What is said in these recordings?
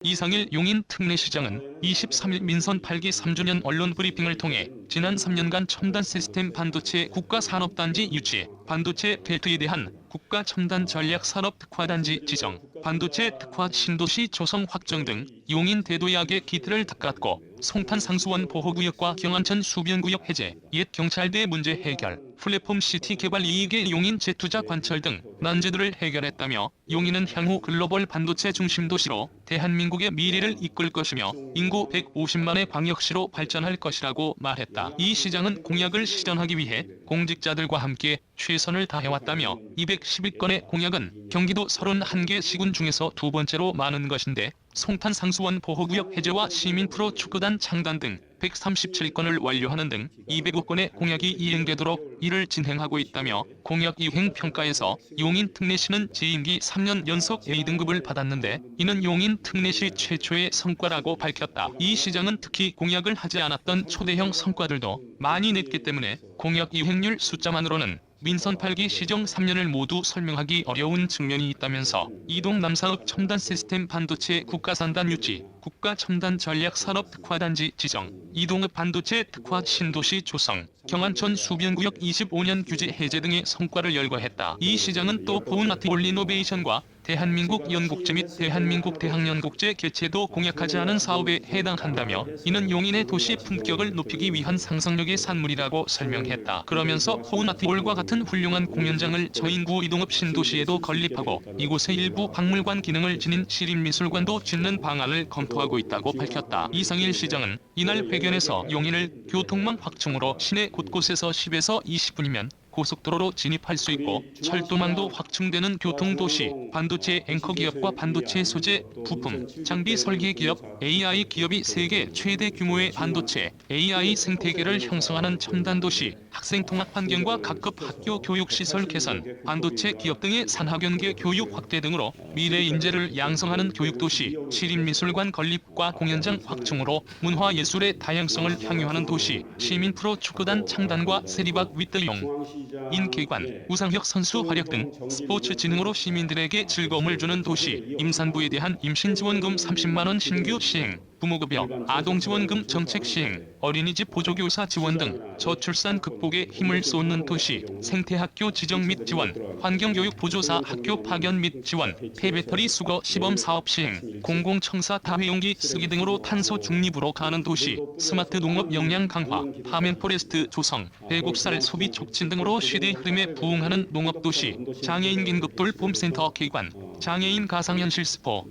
이상일 용인 특례시장은 23일 민선 8기 3주년 언론 브리핑을 통해 지난 3년간 첨단 시스템 반도체 국가산업단지 유치, 반도체 벨트에 대한 국가 첨단 전략 산업 특화단지 지정, 반도체 특화 신도시 조성 확정 등 용인 대도약의 기틀을 닦았고 송탄 상수원 보호구역과 경안천 수변구역 해제, 옛 경찰대 문제 해결, 플랫폼 시티 개발 이익의 용인 재투자 관철 등 난제들을 해결했다며 용인은 향후 글로벌 반도체 중심 도시로 대한민국의 미래를 이끌 것이며 인구 150만의 광역시로 발전할 것이라고 말했다. 이 시장은 공약을 실현하기 위해 공직자들과 함께 최선을 다해왔다며 211건의 공약은 경기도 31개 시군 중에서 두 번째로 많은 것인데 송탄 상수원 보호구역 해제와 시민 프로 축구단 창단 등 137건을 완료하는 등 205건의 공약이 이행되도록 일을 진행하고 있다며 공약 이행 평가에서 용인 특례시는 재임기 3년 연속 A등급을 받았는데 이는 용인 특례시 최초의 성과라고 밝혔다. 이 시장은 특히 공약을 하지 않았던 초대형 성과들도 많이 냈기 때문에 공약 이행률 숫자만으로는 민선 8기 시정 3년을 모두 설명하기 어려운 측면이 있다면서 이동 남사업 첨단 시스템 반도체 국가산단 유치, 국가 첨단 전략 산업 특화단지 지정, 이동읍 반도체 특화 신도시 조성, 경안천 수변구역 25년 규제 해제 등의 성과를 열거했다. 이 시장은 또 보은아트올 리노베이션과 대한민국 연국제 및 대한민국 대학연국제 개최도 공약하지 않은 사업에 해당한다며 이는 용인의 도시 품격을 높이기 위한 상상력의 산물이라고 설명했다. 그러면서 보은아트홀과 같은 훌륭한 공연장을 저인구 이동읍 신도시에도 건립하고 이곳에 일부 박물관 기능을 지닌 시립미술관도 짓는 방안을 검토하고 있다고 밝혔다. 이상일 시장은 이날 회견에서 용인을 교통망 확충으로 시내 곳곳에서 10에서 20분이면 고속도로로 진입할 수 있고 철도망도 확충되는 교통도시, 반도체 앵커기업과 반도체 소재, 부품, 장비 설계 기업, AI 기업이 세계 최대 규모의 반도체, AI 생태계를 형성하는 첨단도시, 학생 통합 환경과 각급 학교 교육시설 개선, 반도체 기업 등의 산학연계 교육 확대 등으로 미래 인재를 양성하는 교육도시, 시립미술관 건립과 공연장 확충으로 문화예술의 다양성을 향유하는 도시, 시민 프로 축구단 창단과 세리박 윗대용, 인계관, 우상혁 선수 활약 등 스포츠 진흥으로 시민들에게 즐거움을 주는 도시, 임산부에 대한 임신지원금 30만원 신규 시행, 부모급여, 아동지원금 정책 시행, 어린이집 보조교사 지원 등 저출산 극복에 힘을 쏟는 도시, 생태학교 지정 및 지원, 환경교육 보조사 학교 파견 및 지원, 폐배터리 수거 시범 사업 시행, 공공청사 다회용기 쓰기 등으로 탄소 중립으로 가는 도시, 스마트 농업 역량 강화, 파멘포레스트 조성, 배국살 소비 촉진 등으로 시대 흐름에 부응하는 농업도시, 장애인 긴급돌봄센터 개관, 장애인 가상현실 스포,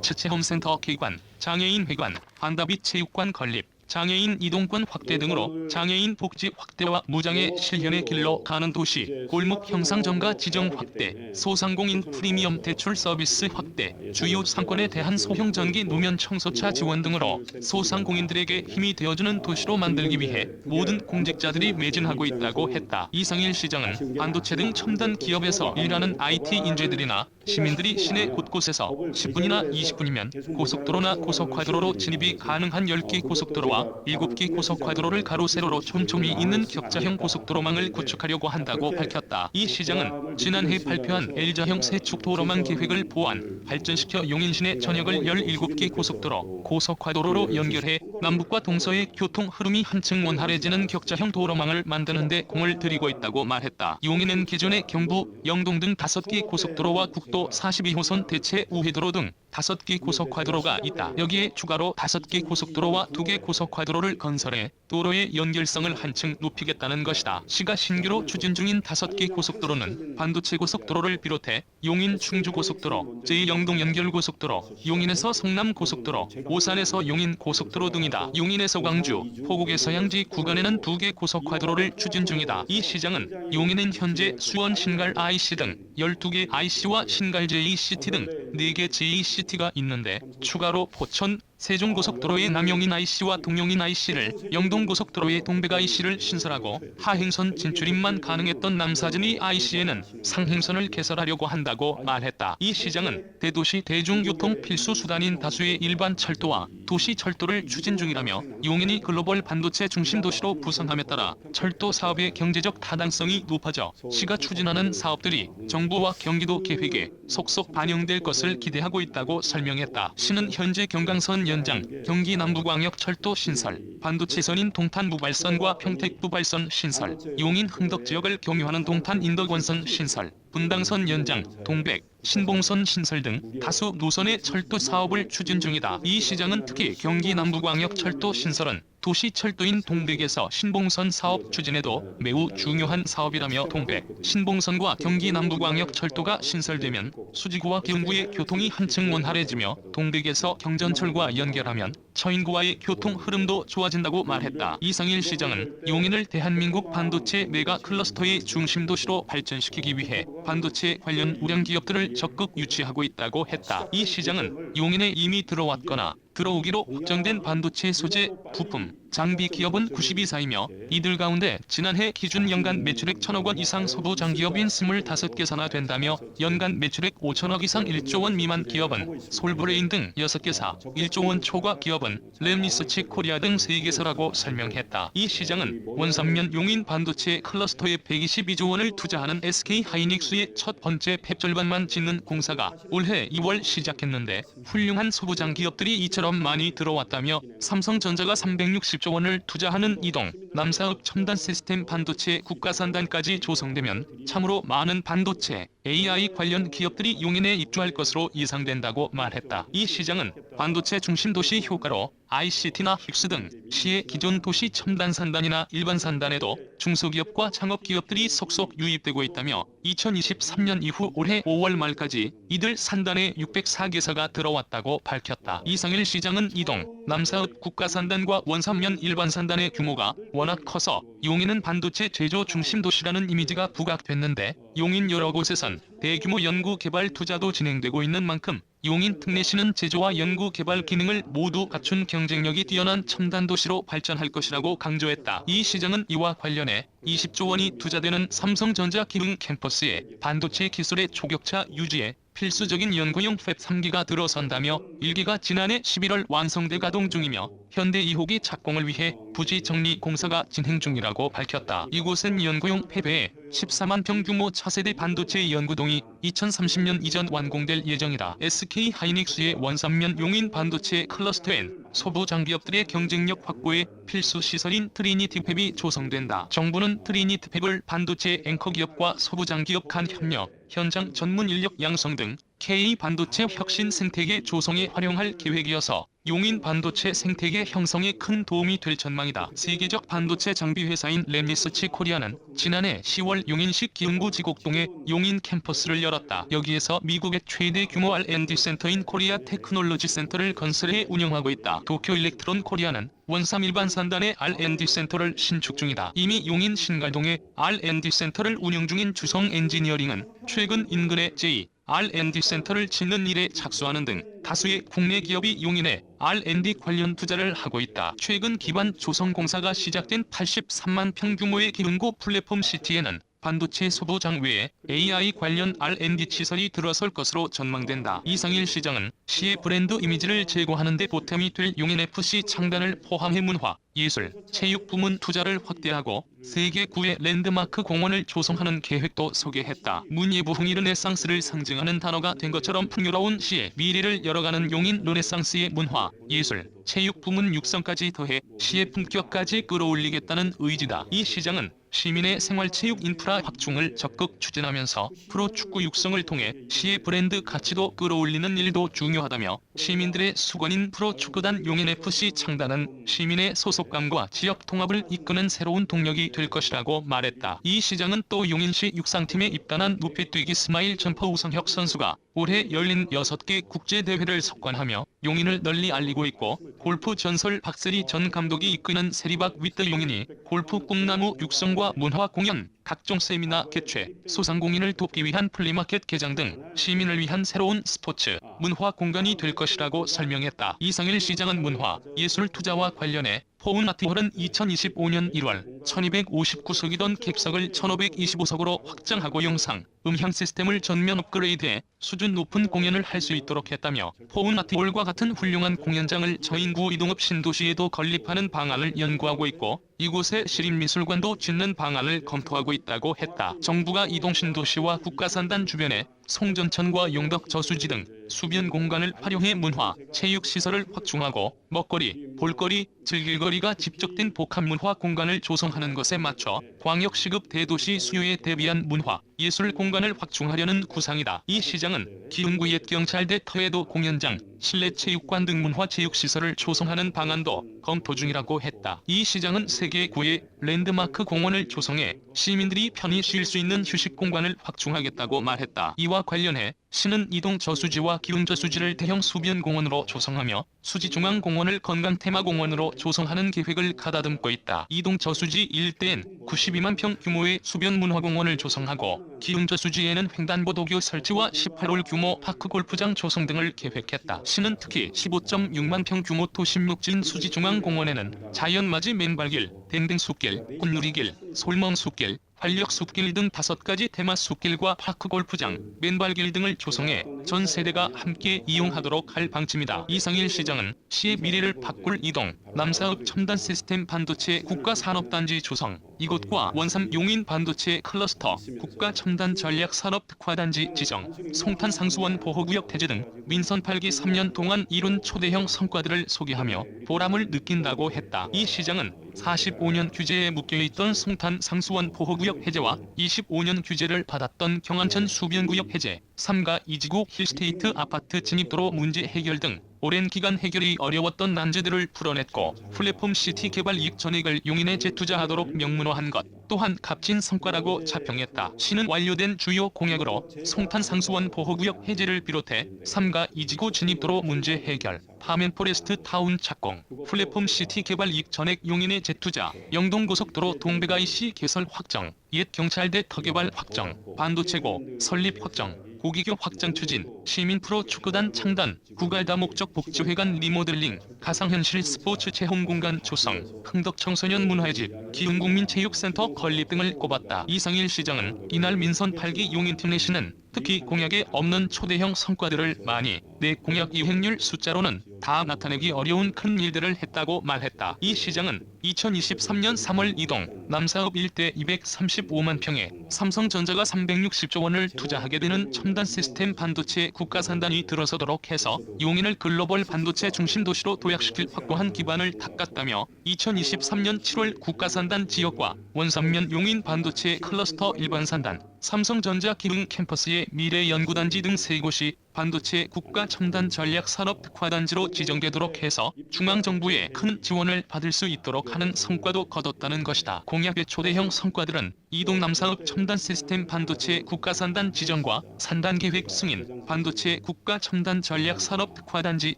츠체홈센터 개관, 장애인 회관, 반다비 체육관 건립, 장애인 이동권 확대 등으로 장애인 복지 확대와 무장애 실현의 길로 가는 도시, 골목 형상 정가 지정 확대, 소상공인 프리미엄 대출 서비스 확대, 주요 상권에 대한 소형 전기 노면 청소차 지원 등으로 소상공인들에게 힘이 되어주는 도시로 만들기 위해 모든 공직자들이 매진하고 있다고 했다. 이상일 시장은 반도체 등 첨단 기업에서 일하는 IT 인재들이나 시민들이 시내 곳곳에서 10분이나 20분이면 고속도로나 고속화도로로 진입이 가능한 10기 고속도로와 7기 고속화도로를 가로 세로로 촘촘히 있는 격자형 고속도로망을 구축하려고 한다고 밝혔다. 이 시장은 지난해 발표한 L자형 세축도로망 계획을 보완, 발전시켜 용인 시내 전역을 17기 고속도로, 고속화도로로 연결해 남북과 동서의 교통 흐름이 한층 원활해지는 격자형 도로망을 만드는 데 공을 들이고 있다고 말했다. 용인은 기존의 경부, 영동 등 5기 고속도로와 국도 42호선 대체 우회도로 등 5기 고속화도로가 있다. 여기에 추가로 5기 고속도로와 2개 고속화도로를 건설해 도로의 연결성을 한층 높이겠다는 것이다. 시가 신규로 추진 중인 5기 고속도로는 반도체 고속도로를 비롯해 용인 충주고속도로, 제2영동 연결고속도로, 용인에서 성남고속도로, 오산에서 용인 고속도로 등이다. 용인에서 광주, 포국에서 양지 구간에는 2개 고속화도로를 추진 중이다. 이 시장은 용인은 현재 수원 신갈 IC 등 12개 IC와 신갈 JECT 등 4개 JECT가 있는데 추가로 포천, 세종고속도로의 남용인 IC와 동용인 IC를, 영동고속도로의 동백 IC를 신설하고 하행선 진출입만 가능했던 남사진이 IC에는 상행선을 개설하려고 한다고 말했다. 이 시장은 대도시 대중교통 필수 수단인 다수의 일반 철도와 도시 철도를 추진 중이라며 용인이 글로벌 반도체 중심 도시로 부상함에 따라 철도 사업의 경제적 타당성이 높아져 시가 추진하는 사업들이 정부와 경기도 계획에 속속 반영될 것을 기대하고 있다고 설명했다. 시는 현재 경강선 연장, 경기 남부광역철도 신설, 반도체선인 동탄무발선과 평택부발선 신설, 용인 흥덕 지역을 경유하는 동탄인덕원선 신설, 분당선 연장, 동백, 신봉선 신설 등 다수 노선의 철도 사업을 추진 중이다. 이 시장은 특히 경기 남부광역 철도 신설은 도시 철도인 동백에서 신봉선 사업 추진에도 매우 중요한 사업이라며 동백, 신봉선과 경기 남부광역 철도가 신설되면 수지구와 기흥구의 교통이 한층 원활해지며 동백에서 경전철과 연결하면 처인구와의 교통 흐름도 좋아진다고 말했다. 이상일 시장은 용인을 대한민국 반도체 메가 클러스터의 중심 도시로 발전시키기 위해 반도체 관련 우량 기업들을 적극 유치하고 있다고 했다. 이 시장은 용인에 이미 들어왔거나 들어오기로 확정된 반도체 소재, 부품, 장비 기업은 92사이며 이들 가운데 지난해 기준 연간 매출액 1,000억 원 이상 소부장기업인 25개사나 된다며 연간 매출액 5천억 이상 1조 원 미만 기업은 솔브레인 등 6개사, 1조 원 초과 기업은 램리서치 코리아 등 3개사라고 설명했다. 이 시장은 원삼면 용인 반도체 클러스터에 122조 원을 투자하는 SK 하이닉스의 첫 번째 팹 절반만 짓는 공사가 올해 2월 시작했는데 훌륭한 소부장 기업들이 이처럼 많이 들어왔다며 삼성전자가 360조 원을 투자하는 이동, 남사업 첨단 시스템 반도체 국가산단까지 조성되면 참으로 많은 반도체, AI 관련 기업들이 용인에 입주할 것으로 예상된다고 말했다. 이 시장은 반도체 중심 도시 효과로 ICT나 힉스 등 시의 기존 도시 첨단 산단이나 일반 산단에도 중소기업과 창업기업들이 속속 유입되고 있다며 2023년 이후 올해 5월 말까지 이들 산단에 604개사가 들어왔다고 밝혔다. 이상일 시장은 이동, 남사읍 국가산단과 원삼면 일반 산단의 규모가 워낙 커서 용인은 반도체 제조 중심 도시라는 이미지가 부각됐는데 용인 여러 곳에선 대규모 연구개발 투자도 진행되고 있는 만큼 용인 특례시는 제조와 연구개발 기능을 모두 갖춘 경쟁력이 뛰어난 첨단 도시로 발전할 것이라고 강조했다. 이 시장은 이와 관련해 20조 원이 투자되는 삼성전자 기흥 캠퍼스에 반도체 기술의 초격차 유지에 필수적인 연구용 팹 3기가 들어선다며 1기가 지난해 11월 완성돼 가동 중이며 현대 2호기 착공을 위해 부지 정리 공사가 진행 중이라고 밝혔다. 이곳은 연구용 팹 외에 14만 평 규모 차세대 반도체 연구동이 2030년 이전 완공될 예정이다. SK 하이닉스의 원삼면 용인 반도체 클러스터엔 소부 장기업들의 경쟁력 확보에 필수 시설인 트리니티 팹이 조성된다. 정부는 트리니티 팹을 반도체 앵커 기업과 소부 장기업 간 협력, 현장 전문 인력 양성 등 K 반도체 혁신 생태계 조성에 활용할 계획이어서 용인 반도체 생태계 형성에 큰 도움이 될 전망이다. 세계적 반도체 장비 회사인 램리서치 코리아는 지난해 10월 용인시 기흥구 지곡동에 용인 캠퍼스를 열었다. 여기에서 미국의 최대 규모 R&D 센터인 코리아 테크놀로지 센터를 건설해 운영하고 있다. 도쿄 일렉트론 코리아는 원삼 일반 산단의 R&D 센터를 신축 중이다. 이미 용인 신갈동에 R&D 센터를 운영 중인 주성 엔지니어링은 최근 인근의 J R&D 센터를 짓는 일에 착수하는 등 다수의 국내 기업이 용인에 R&D 관련 투자를 하고 있다. 최근 기반 조성 공사가 시작된 83만 평 규모의 기흥구 플랫폼 시티에는 반도체 소부장 외에 AI 관련 R&D 시설이 들어설 것으로 전망된다. 이상일 시장은 시의 브랜드 이미지를 제고하는 데 보탬이 될 용인FC 창단을 포함해 문화, 예술, 체육 부문 투자를 확대하고 세계 9의 랜드마크 공원을 조성하는 계획도 소개했다. 문예부흥이 르네상스를 상징하는 단어가 된 것처럼 풍요로운 시의 미래를 열어가는 용인 르네상스의 문화, 예술, 체육 부문 육성까지 더해 시의 품격까지 끌어올리겠다는 의지다. 이 시장은 시민의 생활체육 인프라 확충을 적극 추진하면서 프로축구 육성을 통해 시의 브랜드 가치도 끌어올리는 일도 중요하다며 시민들의 수건인 프로축구단 용인FC 창단은 시민의 소속감과 지역 통합을 이끄는 새로운 동력이 될 것이라고 말했다. 이 시장은 또 용인시 육상팀에 입단한 무패뛰기 스마일 점퍼 우성혁 선수가 올해 열린 6개 국제대회를 석관하며 용인을 널리 알리고 있고 골프 전설 박세리 전 감독이 이끄는 세리박 위드 용인이 골프 꿈나무 육성과 문화 공연, 각종 세미나 개최, 소상공인을 돕기 위한 플리마켓 개장 등 시민을 위한 새로운 스포츠, 문화 공간이 될 것이라고 설명했다. 이상일 시장은 문화, 예술 투자와 관련해 포운마티홀은 2025년 1월 1259석이던 객석을 1525석으로 확장하고 영상, 음향 시스템을 전면 업그레이드해 수준 높은 공연을 할 수 있도록 했다며 포운마티홀과 같은 훌륭한 공연장을 저인구 이동읍 신도시에도 건립하는 방안을 연구하고 있고 이곳에 시립미술관도 짓는 방안을 검토하고 있다고 했다. 정부가 이동 신도시와 국가산단 주변에 송전천과 용덕 저수지 등 수변 공간을 활용해 문화, 체육시설을 확충하고 먹거리, 볼거리, 즐길거리가 집적된 복합문화 공간을 조성하는 것에 맞춰 광역시급 대도시 수요에 대비한 문화, 예술 공간을 확충하려는 구상이다. 이 시장은 기흥구 옛 경찰대 터에도 공연장, 실내 체육관 등 문화 체육시설을 조성하는 방안도 검토 중이라고 했다. 이 시장은 세계 9의 랜드마크 공원을 조성해 시민들이 편히 쉴 수 있는 휴식 공간을 확충하겠다고 말했다. 이와 관련해 시는 이동 저수지와 기흥 저수지를 대형 수변 공원으로 조성하며 수지 중앙 공원을 건강 테마 공원으로 조성하는 계획을 가다듬고 있다. 이동 저수지 일대엔 92만 평 규모의 수변 문화공원을 조성하고 기흥 저수지에는 횡단보도교 설치와 18홀 규모 파크 골프장 조성 등을 계획했다. 시는 특히 15.6만 평 규모 도심육진 수지 중앙 공원에는 자연맞이 맨발길, 댕댕숲길, 꽃누리길, 솔멍숲길, 활력숲길 등 5가지 테마 숲길과 파크 골프장, 맨발길 등을 조성해 전 세대가 함께 이용하도록 할 방침이다. 이상일 시장은 시의 미래를 바꿀 이동, 남사읍 첨단 시스템 반도체 국가산업단지 조성, 이곳과 원삼 용인 반도체 클러스터 국가 첨단 전략 산업 특화단지 지정, 송탄 상수원 보호구역 해제 등 민선 8기 3년 동안 이룬 초대형 성과들을 소개하며 보람을 느낀다고 했다. 이 시장은 45년 규제에 묶여있던 송탄 상수원 보호구역 해제와 25년 규제를 받았던 경안천 수변구역 해제, 3가 이지구 힐스테이트 아파트 진입도로 문제 해결 등 오랜 기간 해결이 어려웠던 난제들을 풀어냈고 플랫폼 시티 개발 이익 전액을 용인에 재투자하도록 명문화한 것 또한 값진 성과라고 자평했다. 시는 완료된 주요 공약으로 송탄 상수원 보호구역 해제를 비롯해 3가 이지구 진입도로 문제 해결, 파멘포레스트 타운 착공, 플랫폼 시티 개발 이익 전액 용인에 재투자, 영동고속도로 동백IC 개설 확정, 옛 경찰대 터개발 확정, 반도체고 설립 확정, 고기교 확장 추진, 시민 프로 축구단 창단, 구갈다목적 복지회관 리모델링, 가상현실 스포츠 체험 공간 조성, 흥덕 청소년 문화의 집, 기흥국민체육센터 건립 등을 꼽았다. 이상일 시장은 이날 민선 8기 용인팀내시는 특히 공약에 없는 초대형 성과들을 많이 내 공약 이행률 숫자로는 다 나타내기 어려운 큰 일들을 했다고 말했다. 이 시장은 2023년 3월 이동 남사읍 일대 235만 평에 삼성전자가 360조 원을 투자하게 되는 첨단 시스템 반도체 국가산단이 들어서도록 해서 용인을 글로벌 반도체 중심 도시로 도약시킬 확고한 기반을 닦았다며 2023년 7월 국가산단 지역과 원삼면 용인 반도체 클러스터 일반산단, 삼성전자 기흥 캠퍼스의 미래연구단지 등 3곳이 반도체 국가 첨단 전략 산업 특화단지로 지정되도록 해서 중앙정부의 큰 지원을 받을 수 있도록 하는 성과도 거뒀다는 것이다. 공약의 초대형 성과들은 이동 남사읍 첨단 시스템 반도체 국가산단 지정과 산단 계획 승인, 반도체 국가 첨단 전략 산업 특화단지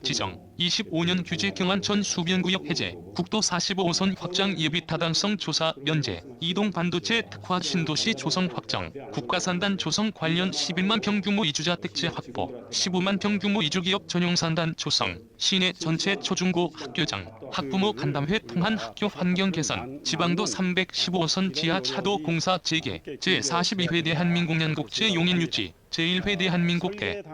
지정, 25년 규제 경안천 수변구역 해제, 국도 45호선 확장 예비 타당성 조사 면제, 이동 반도체 특화 신도시 조성 확정, 국가산단 조성 관련 11만 평 규모 이주자택지 확보, 15만 평 규모 이주기업 전용산단 조성, 시내 전체 초중고 학교장, 학부모 간담회 통한 학교 환경 개선, 지방도 315호선 지하 차도 공사 재개, 제42회 대한민국연국제 용인 유치, 제1회 대한민국대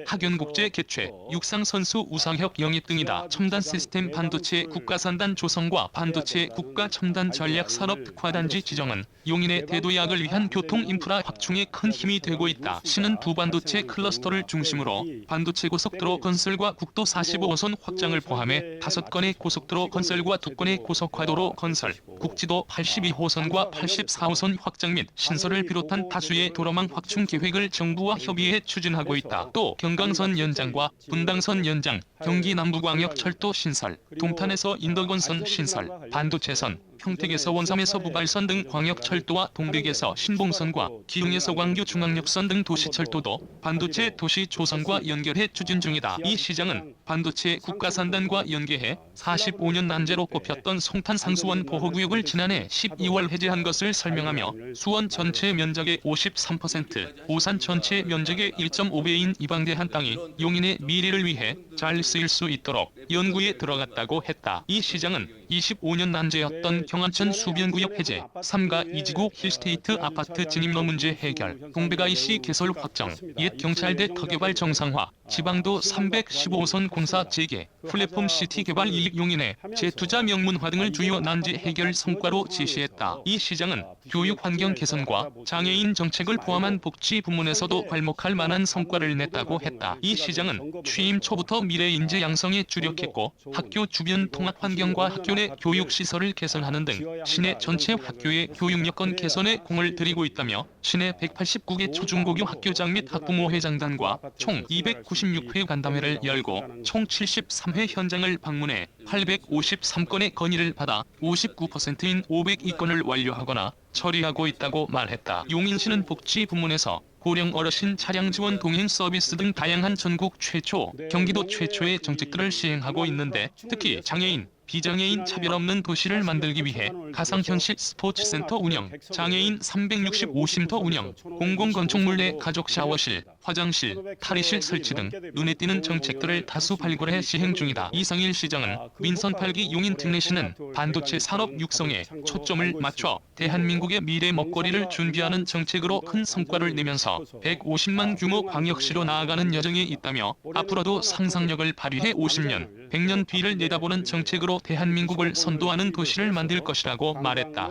학연국제 개최, 육상선수 우상혁 영입 등이다. 첨단 시스템 반도체 국가산단 조성과 반도체 국가 첨단 전략 산업 특화단지 지정은 용인의 대도약을 위한 교통 인프라 확충에 큰 힘이 되고 있다. 시는 두 반도체 클러스터를 중심으로 반도체 고속도로 건설과 국도 45호선 확장을 포함해 5건의 고속도로 건설과 2건의 고속화도로 건설, 국지도 82호선과 84호선 확장 및 신설을 비롯한 다수의 도로망 확충 계획을 정부와 협의해 추진하고 있다. 또 경강선 연장과 분당선 연장, 경기 남부광역철도 신설, 동탄에서 인덕원선 신설, 반도체선, 평택에서 원삼에서 부발선 등 광역철도와 동백에서 신봉선과 기흥에서 광교 중앙역선 등 도시철도도 반도체 도시 조성과 연결해 추진 중이다. 이 시장은 반도체 국가산단과 연계해 45년 난제로 꼽혔던 송탄 상수원 보호구역을 지난해 12월 해제한 것을 설명하며 수원 전체 면적의 53%, 오산 전체 면적의 1.5배인 이 방대한 땅이 용인의 미래를 위해 잘 쓰일 수 있도록 연구에 들어갔다고 했다. 이 시장은 25년 난제였던 경안천 수변구역 해제, 3가 이지구 힐스테이트 아파트 진입로 문제 해결, 동백 IC 개설 확정, 옛 경찰대 터개발 정상화, 지방도 315호선 공사 재개, 플랫폼 시티 개발 이익 용인의 재투자 명문화 등을 주요 난제 해결 성과로 제시했다. 이 시장은 교육 환경 개선과 장애인 정책을 포함한 복지 부문에서도 괄목할 만한 성과를 냈다고 했다. 이 시장은 취임 초부터 미래 인재 양성에 주력했고 학교 주변 통학 환경과 학교 내 교육 시설을 개선하는 등 시내 전체 학교의 교육 여건 개선에 공을 들이고 있다며 시내 189개 초중고교 학교장 및 학부모 회장단과 총 296회 간담회를 열고 총 73회 현장을 방문해 853건의 건의를 받아 59%인 502건을 완료하거나 처리하고 있다고 말했다. 용인시는 복지 부문에서 고령 어르신 차량 지원 동행 서비스 등 다양한 전국 최초, 경기도 최초의 정책들을 시행하고 있는데 특히 장애인, 비장애인 차별 없는 도시를 만들기 위해 가상현실 스포츠센터 운영, 장애인 365쉼터 운영, 공공건축물 내 가족 샤워실, 화장실, 탈의실 설치 등 눈에 띄는 정책들을 다수 발굴해 시행 중이다. 이상일 시장은 민선 8기 용인 특례시는 반도체 산업 육성에 초점을 맞춰 대한민국의 미래 먹거리를 준비하는 정책으로 큰 성과를 내면서 150만 규모 광역시로 나아가는 여정에 있다며 앞으로도 상상력을 발휘해 50년, 100년 뒤를 내다보는 정책으로 대한민국을 선도하는 도시를 만들 것이라고 말했다.